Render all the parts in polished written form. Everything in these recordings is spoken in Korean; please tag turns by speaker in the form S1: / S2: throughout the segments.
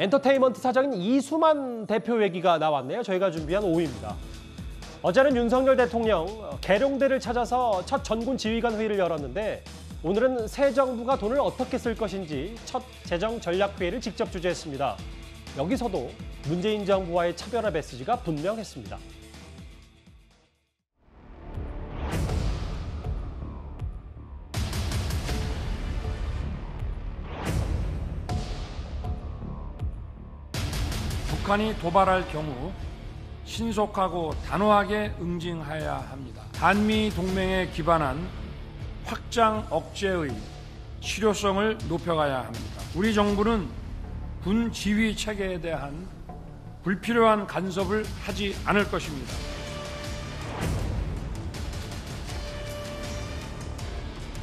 S1: 엔터테인먼트 사장인 이수만 대표 얘기가 나왔네요. 저희가 준비한 5위입니다. 어제는 윤석열 대통령 계룡대를 찾아서 첫 전군 지휘관 회의를 열었는데 오늘은 새 정부가 돈을 어떻게 쓸 것인지 첫 재정 전략 회의를 직접 주재했습니다. 여기서도 문재인 정부와의 차별화 메시지가 분명했습니다.
S2: 북한이 도발할 경우 신속하고 단호하게 응징해야 합니다. 한미 동맹에 기반한 확장 억제의 실효성을 높여가야 합니다. 우리 정부는 군 지휘 체계에 대한 불필요한 간섭을 하지 않을 것입니다.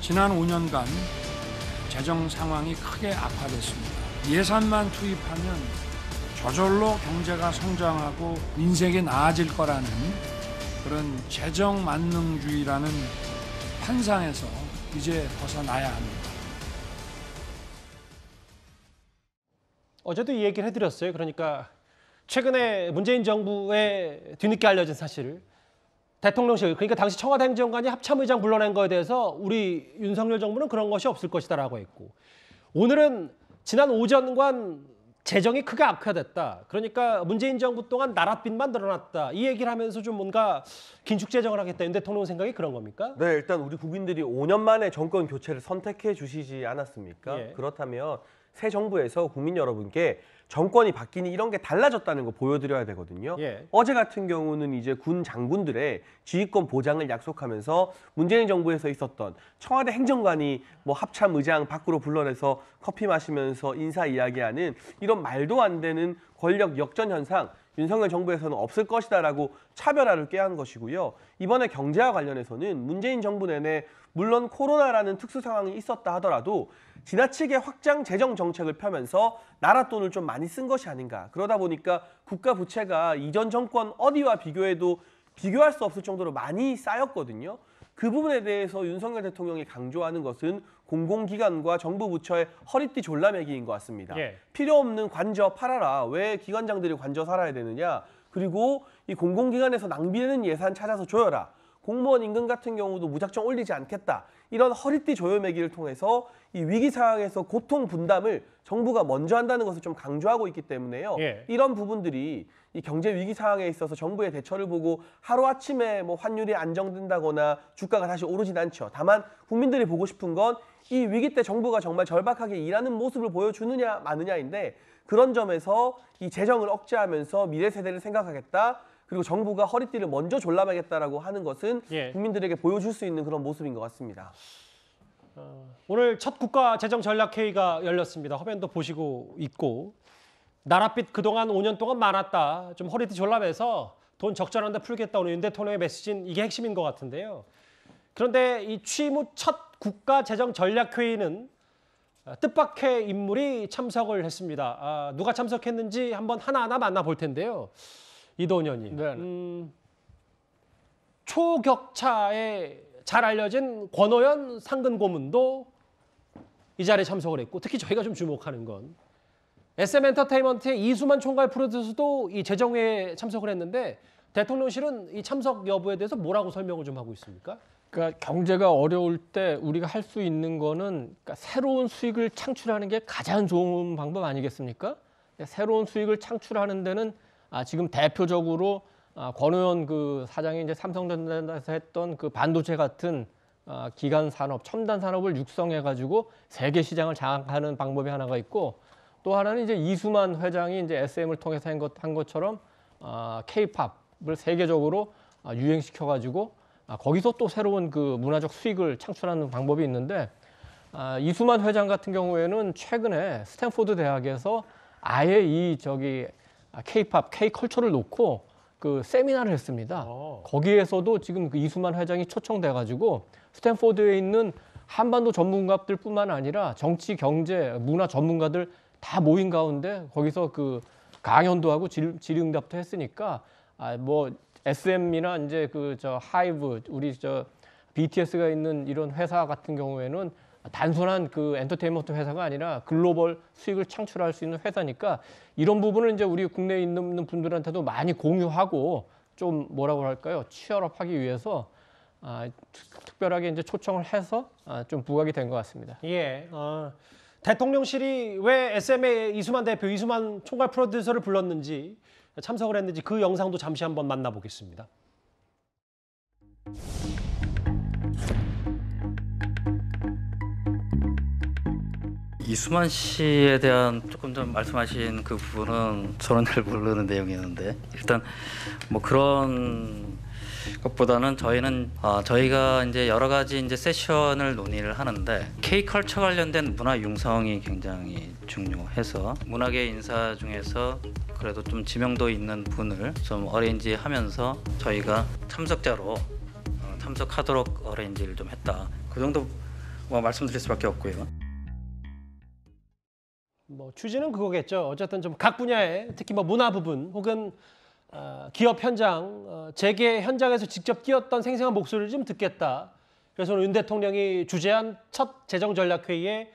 S2: 지난 5년간 재정 상황이 크게 악화됐습니다. 예산만 투입하면 저절로 경제가 성장하고 인생이 나아질 거라는 그런 재정 만능주의라는 환상에서 이제 벗어나야 합니다.
S1: 어제도 이 얘기를 해드렸어요. 그러니까 최근에 문재인 정부의 뒤늦게 알려진 사실을 대통령실, 그러니까 당시 청와대 행정관이 합참의장 불러낸 거에 대해서 우리 윤석열 정부는 그런 것이 없을 것이다라고 했고, 오늘은 지난 오전관 재정이 크게 악화됐다. 그러니까 문재인 정부 동안 나랏빚만 늘어났다. 이 얘기를 하면서 좀 뭔가 긴축 재정을 하겠다. 윤 대통령 생각이 그런 겁니까?
S3: 네, 일단 우리 국민들이 5년 만에 정권 교체를 선택해 주시지 않았습니까?
S1: 예.
S3: 그렇다면 새 정부에서 국민 여러분께 정권이 바뀌니 이런 게 달라졌다는 거 보여드려야 되거든요.
S1: 예.
S3: 어제 같은 경우는 이제 군 장군들의 지휘권 보장을 약속하면서 문재인 정부에서 있었던 청와대 행정관이 뭐 합참 의장 밖으로 불러내서 커피 마시면서 인사 이야기하는 이런 말도 안 되는 권력 역전 현상, 윤석열 정부에서는 없을 것이다라고 차별화를 꾀한 것이고요. 이번에 경제와 관련해서는 문재인 정부 내내 물론 코로나라는 특수 상황이 있었다 하더라도 지나치게 확장 재정 정책을 펴면서 나라 돈을 좀 많이 쓴 것이 아닌가. 그러다 보니까 국가 부채가 이전 정권 어디와 비교해도 비교할 수 없을 정도로 많이 쌓였거든요. 그 부분에 대해서 윤석열 대통령이 강조하는 것은 공공기관과 정부 부처의 허리띠 졸라매기인 것 같습니다.
S1: 예.
S3: 필요 없는 관저 팔아라. 왜 기관장들이 관저 살아야 되느냐. 그리고 이 공공기관에서 낭비되는 예산 찾아서 조여라. 공무원 임금 같은 경우도 무작정 올리지 않겠다. 이런 허리띠 조여매기를 통해서 이 위기 상황에서 고통 분담을 정부가 먼저 한다는 것을 좀 강조하고 있기 때문에요.
S1: 예.
S3: 이런 부분들이 이 경제 위기 상황에 있어서 정부의 대처를 보고 하루아침에 뭐 환율이 안정된다거나 주가가 다시 오르진 않죠. 다만 국민들이 보고 싶은 건 이 위기 때 정부가 정말 절박하게 일하는 모습을 보여주느냐 마느냐인데, 그런 점에서 이 재정을 억제하면서 미래 세대를 생각하겠다. 그리고 정부가 허리띠를 먼저 졸라매겠다라고 하는 것은
S1: 예.
S3: 국민들에게 보여줄 수 있는 그런 모습인 것 같습니다.
S1: 오늘 첫 국가 재정 전략 회의가 열렸습니다. 화면도 보시고 있고, 나랏빚 그동안 5년 동안 많았다. 좀 허리띠 졸라매서 돈 적절한데 풀겠다. 오늘 윤 대통령의 메시지는 이게 핵심인 것 같은데요. 그런데 이 취임 후 첫 국가 재정 전략 회의는 뜻밖의 인물이 참석을 했습니다. 누가 참석했는지 한번 하나하나 만나볼 텐데요. 이도훈 의원님.
S4: 네.
S1: 초격차에 잘 알려진 권오현 상근 고문도 이 자리에 참석을 했고, 특히 저희가 좀 주목하는 건 SM엔터테인먼트의 이수만 총괄 프로듀서도 이 재정회에 참석을 했는데, 대통령실은 이 참석 여부에 대해서 뭐라고 설명을 좀 하고 있습니까?
S4: 그러니까 경제가 어려울 때 우리가 할 수 있는 거는, 그러니까 새로운 수익을 창출하는 게 가장 좋은 방법 아니겠습니까? 새로운 수익을 창출하는 데는 지금 대표적으로 권오현 그 사장이 이제 삼성전자에서 했던 그 반도체 같은 기간 산업, 첨단 산업을 육성해가지고 세계 시장을 장악하는 방법이 하나가 있고, 또 하나는 이제 이수만 회장이 이제 SM을 통해서 한 것처럼 K-팝을 세계적으로 유행시켜가지고 거기서 또 새로운 그 문화적 수익을 창출하는 방법이 있는데, 이수만 회장 같은 경우에는 최근에 스탠포드 대학에서 아예 K-팝, K-컬처를 놓고 그 세미나를 했습니다. 거기에서도 지금 그 이수만 회장이 초청돼가지고 스탠포드에 있는 한반도 전문가들뿐만 아니라 정치, 경제, 문화 전문가들 다 모인 가운데 거기서 그 강연도 하고 질의응답도 했으니까 뭐 SM이나 이제 하이브, 우리 BTS가 있는 이런 회사 같은 경우에는 단순한 그 엔터테인먼트 회사가 아니라 글로벌 수익을 창출할 수 있는 회사니까 이런 부분을 이제 우리 국내에 있는 분들한테도 많이 공유하고 좀 뭐라고 할까요? 치열업하기 위해서 특별하게 이제 초청을 해서 좀 부각이 된 것 같습니다.
S1: 예. 대통령실이 왜 SM의 이수만 대표, 이수만 총괄 프로듀서를 불렀는지 참석을 했는지 그 영상도 잠시 한번 만나보겠습니다.
S5: 이수만 씨에 대한 조금 전 말씀하신 그 부분은 저는 잘 모르는 내용이었는데 일단 뭐 그런 것보다는 저희는 저희가 이제 여러 가지 이제 세션을 논의를 하는데 K컬처 관련된 문화 융성이 굉장히 중요해서 문화계 인사 중에서 그래도 좀 지명도 있는 분을 좀 어레인지하면서 저희가 참석자로 참석하도록 어레인지를 좀 했다. 그 정도 뭐 말씀드릴 수밖에 없고요.
S1: 뭐 취지는 그거겠죠. 어쨌든 좀 각 분야에 특히 뭐 문화 부분 혹은 기업 현장, 재계 현장에서 직접 뛰었던 생생한 목소리를 좀 듣겠다. 그래서 오늘 윤 대통령이 주재한 첫 재정전략회의에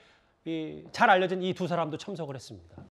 S1: 잘 알려진 이 두 사람도 참석을 했습니다.